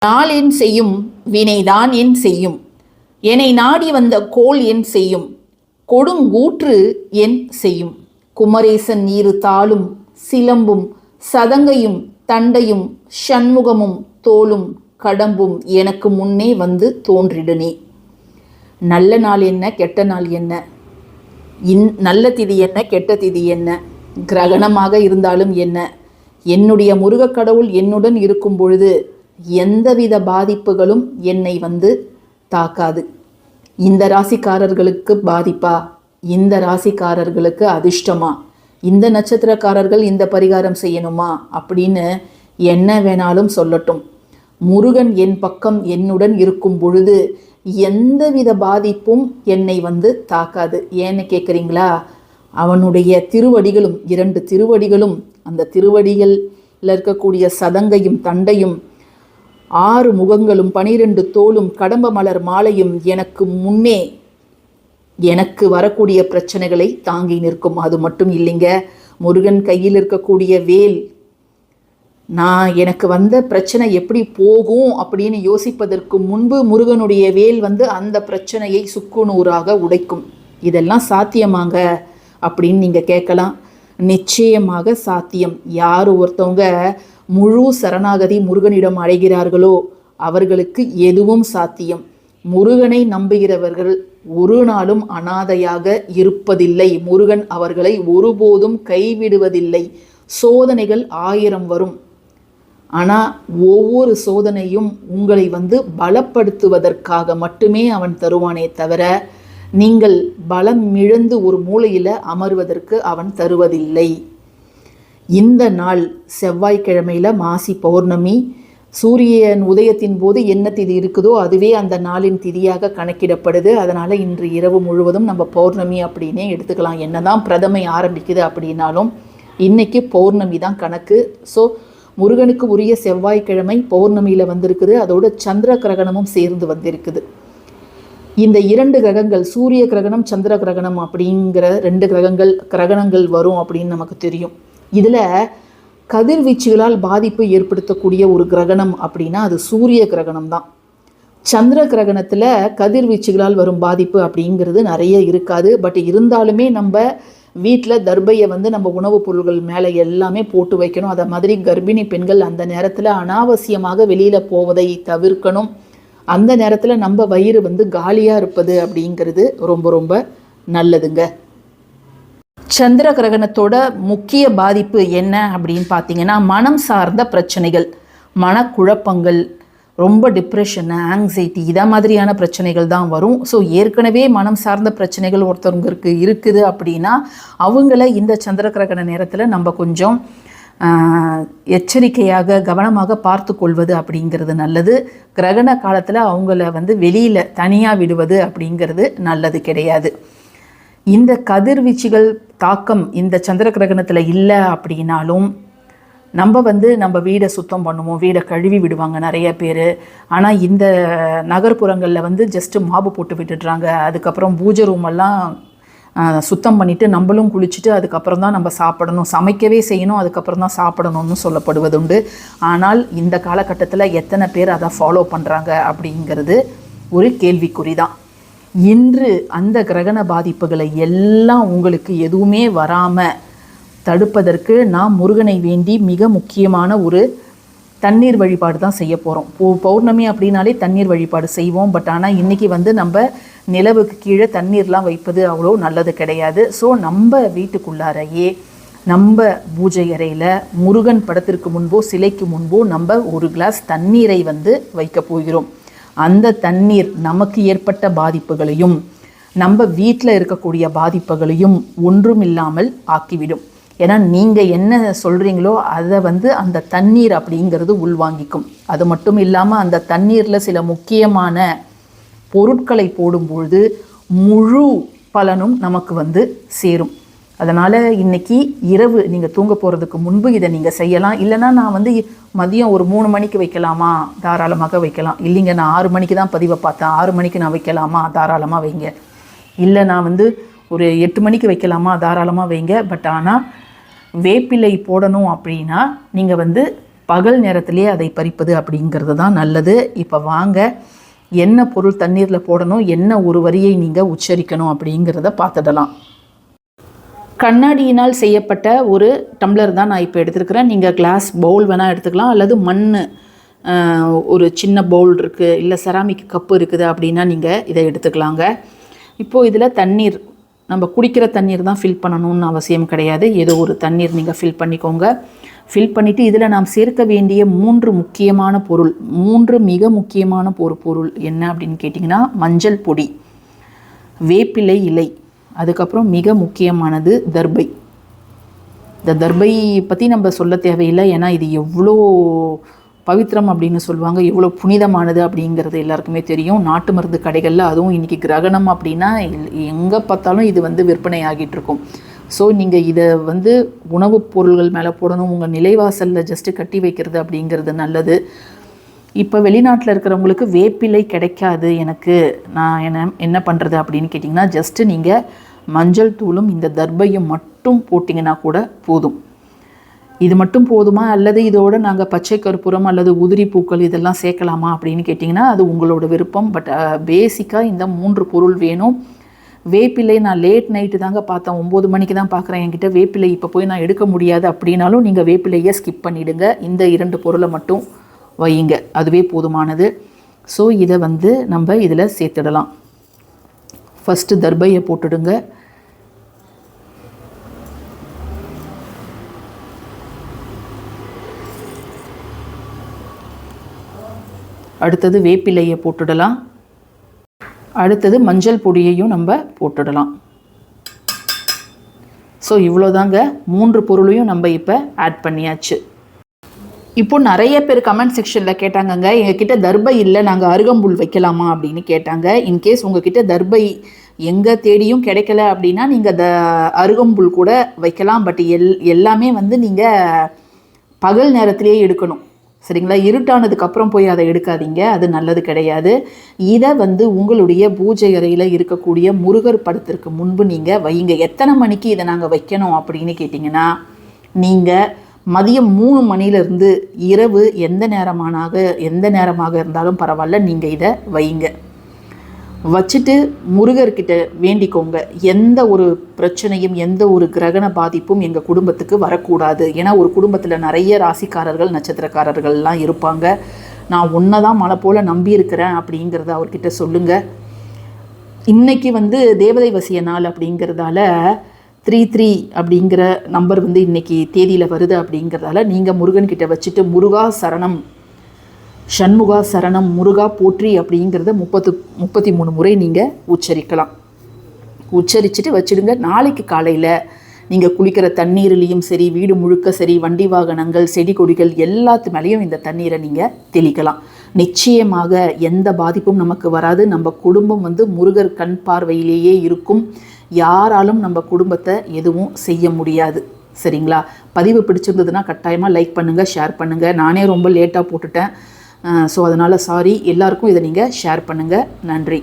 நாள் என் செய்யும் வினைதான் என் செய்யும் என்னை நாடி வந்த கோள் என் செய்யும் கொடுங்கூற்று என் செய்யும் குமரேசன் நீரு தாளும் சிலம்பும் சதங்கையும் தண்டையும் சண்முகமும் தோளும் கடம்பும் எனக்கு முன்னே வந்து தோன்றிடுனே. நல்ல நாள் என்ன கெட்ட நாள் என்ன, நல்ல திதி என்ன கெட்ட திதி என்ன, கிரகணமாக இருந்தாலும் என்ன, என்னுடைய முருகக் கடவுள் என்னுடன் இருக்கும் பொழுது எந்தவித பாதிப்புகளும் என்னை வந்து தாக்காது. இந்த ராசிக்காரர்களுக்கு பாதிப்பா, இந்த ராசிக்காரர்களுக்கு அதிர்ஷ்டமா, இந்த நட்சத்திரக்காரர்கள் இந்த பரிகாரம் செய்யணுமா அப்படின்னு என்ன வேணாலும் சொல்லட்டும். முருகன் என் பக்கம் என்னுடன் இருக்கும் பொழுது எந்தவித பாதிப்பும் என்னை வந்து தாக்காது. ஏன்னு கேட்குறீங்களா? அவனுடைய திருவடிகளும் 2 திருவடிகளும், அந்த திருவடிகளில் இருக்கக்கூடிய சதங்கையும் தண்டையும் 6 முகங்களும் 12 தோளும் கடம்ப மலர் மாலையும் எனக்கு முன்னே எனக்கு வரக்கூடிய பிரச்சனைகளை தாங்கி நிற்கும். அது மட்டும் இல்லைங்க, முருகன் கையில் இருக்கக்கூடிய வேல் எனக்கு வந்த பிரச்சனை எப்படி போகும் அப்படின்னு யோசிப்பதற்கு முன்பு முருகனுடைய வேல் வந்து அந்த பிரச்சனையை சுக்குநூறாக உடைக்கும். இதெல்லாம் சாத்தியமாங்க அப்படின்னு நீங்கள் கேட்கலாம். நிச்சயமாக சாத்தியம். யார் ஒருத்தவங்க முழு சரணாகதி முருகனிடம் அடைகிறார்களோ அவர்களுக்கு எதுவும் சாத்தியம். முருகனை நம்புகிறவர்கள் ஒரு நாளும் அனாதையாக இருப்பதில்லை. முருகன் அவர்களை ஒருபோதும் கைவிடுவதில்லை. சோதனைகள் 1000 வரும், ஆனால் ஒவ்வொரு சோதனையும் உங்களை வந்து பலப்படுத்துவதற்காக மட்டுமே அவன் தருவானே தவிர நீங்கள் பலம் இழந்து ஒரு மூலையில் அமர்வதற்கு அவன் தருவதில்லை. இந்த நாள் செவ்வாய்க்கிழமையில் மாசி பௌர்ணமி, சூரியன் உதயத்தின் போது என்ன திதி இருக்குதோ அதுவே அந்த நாளின் திதியாக கணக்கிடப்படுது. அதனால் இன்று இரவு முழுவதும் நம்ம பௌர்ணமி அப்படின்னே எடுத்துக்கலாம். என்னதான் பிரதமை ஆரம்பிக்குது அப்படின்னாலும் இன்னைக்கு பௌர்ணமி தான் கணக்கு. ஸோ முருகனுக்கு உரிய செவ்வாய்க்கிழமை பௌர்ணமியில் வந்திருக்குது. அதோட சந்திர கிரகணமும் சேர்ந்து வந்திருக்குது. இந்த 2 கிரகங்கள், சூரிய கிரகணம் சந்திர கிரகணம் அப்படிங்கிற 2 கிரகணங்கள் வரும் அப்படின்னு நமக்கு தெரியும். இதில் கதிர்வீச்சுகளால் பாதிப்பு ஏற்படுத்தக்கூடிய ஒரு கிரகணம் அப்படின்னா அது சூரிய கிரகணம் தான். சந்திர கிரகணத்தில் கதிர்வீச்சுகளால் வரும் பாதிப்பு அப்படிங்கிறது நிறைய இருக்காது. பட் இருந்தாலுமே நம்ம வீட்டில் தர்பையை வந்து நம்ம உணவுப் பொருள்கள் மேலே எல்லாமே போட்டு வைக்கணும். அதை மாதிரி கர்ப்பிணி பெண்கள் அந்த நேரத்தில் அனாவசியமாக வெளியில் போவதை தவிர்க்கணும். அந்த நேரத்தில் நம்ம வயிறு வந்து காலியாக இருப்பது அப்படிங்கிறது ரொம்ப ரொம்ப நல்லதுங்க. சந்திர கிரகணத்தோட முக்கிய பாதிப்பு என்ன அப்படின்னு பார்த்தீங்கன்னா மனம் சார்ந்த பிரச்சனைகள், மனக்குழப்பங்கள், ரொம்ப டிப்ரெஷன், ஆங்ஸைட்டி, இதை மாதிரியான பிரச்சனைகள் தான் வரும். ஸோ ஏற்கனவே மனம் சார்ந்த பிரச்சனைகள் ஒருத்தவங்களுக்கு இருக்குது அப்படின்னா அவங்கள இந்த சந்திர கிரகண நேரத்தில் நம்ம கொஞ்சம் எச்சரிக்கையாக கவனமாக பார்த்து கொள்வது அப்படிங்கிறது நல்லது. கிரகண காலத்தில் அவங்கள வந்து வெளியில் தனியாக விடுவது அப்படிங்கிறது நல்லது கிடையாது. இந்த கதிர்வீச்சுகள் தாக்கம் இந்த சந்திர கிரகணத்தில் இல்லை அப்படின்னாலும் நம்ம வந்து நம்ம வீடை சுத்தம் பண்ணுவோம், வீடை கழுவி விடுவாங்க நிறைய பேர். ஆனால் இந்த நகர்ப்புறங்களில் வந்து ஜஸ்ட்டு மாப்பு போட்டு விட்டுடுறாங்க. அதுக்கப்புறம் பூஜை ரூமெல்லாம் சுத்தம் பண்ணிவிட்டு நம்மளும் குளிச்சுட்டு அதுக்கப்புறம் தான் நம்ம சாப்பிடணும், சமைக்கவே செய்யணும், அதுக்கப்புறம் தான் சாப்பிடணும்னு சொல்லப்படுவது உண்டு. ஆனால் இந்த காலகட்டத்தில் எத்தனை பேர் அதை ஃபாலோ பண்ணுறாங்க அப்படிங்கிறது ஒரு கேள்விக்குறி தான். இன்று அந்த கிரகண பாதிப்புகளை எல்லாம் உங்களுக்கு எதுவுமே வராமல் தடுப்பதற்கு நாம் முருகனை வேண்டி மிக முக்கியமான ஒரு தண்ணீர் வழிபாடு தான் செய்ய போகிறோம். பௌர்ணமி அப்படின்னாலே தண்ணீர் வழிபாடு செய்வோம். பட் ஆனால் இன்றைக்கி வந்து நம்ம நிலவுக்கு கீழே தண்ணீர்லாம் வைப்பது அவ்வளோ நல்லது கிடையாது. ஸோ நம்ம வீட்டுக்குள்ளாரையே நம்ம பூஜை அறையில் முருகன் படத்திற்கு முன்போ சிலைக்கு முன்போ நம்ம ஒரு கிளாஸ் தண்ணீரை வந்து வைக்க போகிறோம். அந்த தண்ணீர் நமக்கு ஏற்பட்ட பாதிப்புகளையும் நம்ம வீட்டில் இருக்கக்கூடிய பாதிப்புகளையும் ஒன்றும் இல்லாமல் ஆக்கிவிடும். ஏன்னா நீங்கள் என்ன சொல்கிறீங்களோ அதை வந்து அந்த தண்ணீர் அப்படிங்கிறது உள்வாங்கிக்கும். அது மட்டும் இல்லாமல் அந்த தண்ணீரில் சில முக்கியமான பொருட்களை போடும்பொழுது முழு பலனும் நமக்கு வந்து சேரும். அதனால் இன்றைக்கி இரவு நீங்கள் தூங்க போகிறதுக்கு முன்பு இதை நீங்கள் செய்யலாம். இல்லைனா நான் வந்து மதியம் ஒரு 3 மணிக்கு வைக்கலாமா, தாராளமாக வைக்கலாம். இல்லைங்க நான் 6 மணிக்கு தான் பதிவை பார்த்தேன், 6 மணிக்கு நான் வைக்கலாமா, தாராளமாக வைங்க. இல்லை நான் வந்து ஒரு 8 மணிக்கு வைக்கலாமா, தாராளமாக வைங்க. பட் ஆனால் வேப்பிலை போடணும் அப்படின்னா நீங்கள் வந்து பகல் நேரத்திலே அதை பறிப்பது அப்படிங்கிறது தான் நல்லது. இப்போ வாங்க, என்ன பொருள் தண்ணீரில் போடணும், என்ன ஒரு வரியை நீங்கள் உச்சரிக்கணும் அப்படிங்கிறத பார்த்துடலாம். கண்ணாடியினால் செய்யப்பட்ட ஒரு டம்ளர் தான் நான் இப்போ எடுத்துருக்கிறேன். நீங்கள் கிளாஸ் பவுல் வேணால் எடுத்துக்கலாம், அல்லது மண் ஒரு சின்ன பவுல் இருக்குது, இல்லை செராமிக் கப்பு இருக்குது அப்படின்னா நீங்கள் இதை எடுத்துக்கலாங்க. இப்போது இதில் தண்ணீர், நம்ம குடிக்கிற தண்ணீர் தான் ஃபில் பண்ணணும்னு அவசியம் கிடையாது. ஏதோ ஒரு தண்ணீர் நீங்கள் ஃபில் பண்ணிக்கோங்க. ஃபில் பண்ணிவிட்டு இதில் நாம் சேர்க்க வேண்டிய 3 முக்கியமான பொருள், 3 மிக முக்கியமான பொருள் என்ன அப்படின்னு கேட்டிங்கன்னா, மஞ்சள் பொடி, வேப்பிலை இலை, அதுக்கப்புறம் மிக முக்கியமானது தர்பை. இந்த தர்பை பற்றி நம்ம சொல்ல தேவையில்லை, ஏன்னா இது எவ்வளோ பவித்திரம் அப்படின்னு சொல்லுவாங்க, எவ்வளோ புனிதமானது அப்படிங்கிறது எல்லாருக்குமே தெரியும். நாட்டு மருந்து கடைகளில், அதுவும் இன்றைக்கி கிரகணம் அப்படின்னா எங்கே பார்த்தாலும் இது வந்து விற்பனை ஆகிட்டு இருக்கும். ஸோ நீங்கள் இதை வந்து உணவுப் பொருள்கள் மேலே போடணும், உங்கள் நிலைவாசலில் ஜஸ்ட்டு கட்டி வைக்கிறது அப்படிங்கிறது நல்லது. இப்போ வெளிநாட்டில் இருக்கிறவங்களுக்கு வேப்பிலை கிடைக்காது, எனக்கு நான் என்ன பண்ணுறது அப்படின்னு கேட்டிங்கன்னா, ஜஸ்ட்டு நீங்கள் மஞ்சள் தூளும் இந்த தர்பையும் மட்டும் போட்டிங்கன்னா கூட போதும். இது மட்டும் போதுமா, அல்லது இதோடு நாங்கள் பச்சை கற்பூரம் அல்லது உதிரி பூக்கள் இதெல்லாம் சேர்க்கலாமா அப்படின்னு கேட்டிங்கன்னா, அது உங்களோட விருப்பம். பட் பேசிக்காக இந்த 3 பொருள் வேணும். வேப்பிலை நான் லேட் நைட்டு தாங்க பார்த்தேன், 9 மணிக்கு தான் பார்க்குறேன். என்கிட்ட வேப்பிலை இப்போ போய் நான் எடுக்க முடியாது அப்படின்னாலும் நீங்கள் வேப்பிலையை ஸ்கிப் பண்ணிவிடுங்க. இந்த 2 பொருளை மட்டும் வையுங்க, அதுவே போதுமானது. ஸோ இதை வந்து நம்ம இதில் சேர்த்துடலாம். ஃபஸ்ட்டு தர்பையை போட்டுடுங்க. அடுத்தது வேப்பிலையை போட்டுடலாம். அடுத்தது மஞ்சள் பொடியையும் நம்ம போட்டுடலாம். ஸோ இவ்வளோதாங்க, 3 பொருளையும் நம்ம இப்போ ஆட் பண்ணியாச்சு. இப்போ நிறைய பேர் கமெண்ட் செக்ஷனில் கேட்டாங்கங்க, எங்ககிட்ட தர்பை இல்லை, நாங்கள் அருகம்புல் வைக்கலாமா அப்படின்னு கேட்டாங்க. இன்கேஸ் உங்ககிட்ட தர்பை எங்கே தேடியும் கிடைக்கல அப்படின்னா நீங்கள் அருகம்புல் கூட வைக்கலாம். பட் எல்லாமே வந்து நீங்கள் பகல் நேரத்திலேயே எடுக்கணும், சரிங்களா? இருட்டானதுக்கப்புறம் போய் அதை எடுக்காதீங்க, அது நல்லது கிடையாது. இதை வந்து உங்களுடைய பூஜை அறையில் இருக்கக்கூடிய முருகர் படத்திற்கு முன்பு நீங்கள் வைங்க. எத்தனை மணிக்கு இதை நாங்கள் வைக்கணும் அப்படின்னு கேட்டிங்கன்னா, நீங்கள் மதியம் 3 மணிலேருந்து இரவு எந்த நேரமாக இருந்தாலும் பரவாயில்ல, நீங்கள் இதை வைங்க. வச்சுட்டு முருகர்கிட்ட வேண்டிக்கோங்க, எந்த ஒரு பிரச்சனையும் எந்த ஒரு கிரகண பாதிப்பும் எங்கள் குடும்பத்துக்கு வரக்கூடாது. ஏன்னா ஒரு குடும்பத்தில் நிறைய ராசிக்காரர்கள் நட்சத்திரக்காரர்கள்லாம் இருப்பாங்க. நான் ஒன்றை தான் மலை போல் நம்பியிருக்கிறேன் அப்படிங்கிறத அவர்கிட்ட சொல்லுங்கள். இன்றைக்கி வந்து தேவதை வசிய நாள் அப்படிங்கிறதால 33 அப்படிங்கிற நம்பர் வந்து இன்றைக்கி தேதியில் வருது அப்படிங்கிறதால நீங்கள் முருகன்கிட்ட வச்சுட்டு முருகா சரணம், ஷண்முகா சரணம், முருகா போற்றி அப்படிங்கிறத 33 முறை நீங்கள் உச்சரிக்கலாம். உச்சரிச்சுட்டு வச்சுடுங்க. நாளைக்கு காலையில் நீங்கள் குளிக்கிற தண்ணீர்லேயும் சரி, வீடு முழுக்க சரி, வண்டி வாகனங்கள், செடி கொடிகள் எல்லாத்து மேலேயும் இந்த தண்ணீரை நீங்கள் தெளிக்கலாம். நிச்சயமாக எந்த பாதிப்பும் நமக்கு வராது. நம்ம குடும்பம் வந்து முருகர் கண் பார்வையிலேயே இருக்கும். யாராலும் நம்ம குடும்பத்தை எதுவும் செய்ய முடியாது, சரிங்களா? பதிவு பிடிச்சிருந்ததுன்னா கட்டாயமாக லைக் பண்ணுங்கள், ஷேர் பண்ணுங்கள். நானே ரொம்ப லேட்டாக போட்டுட்டேன், ஸோ அதனால் சாரி. எல்லாருக்கும் இதை நீங்கள் ஷேர் பண்ணுங்கள். நன்றி.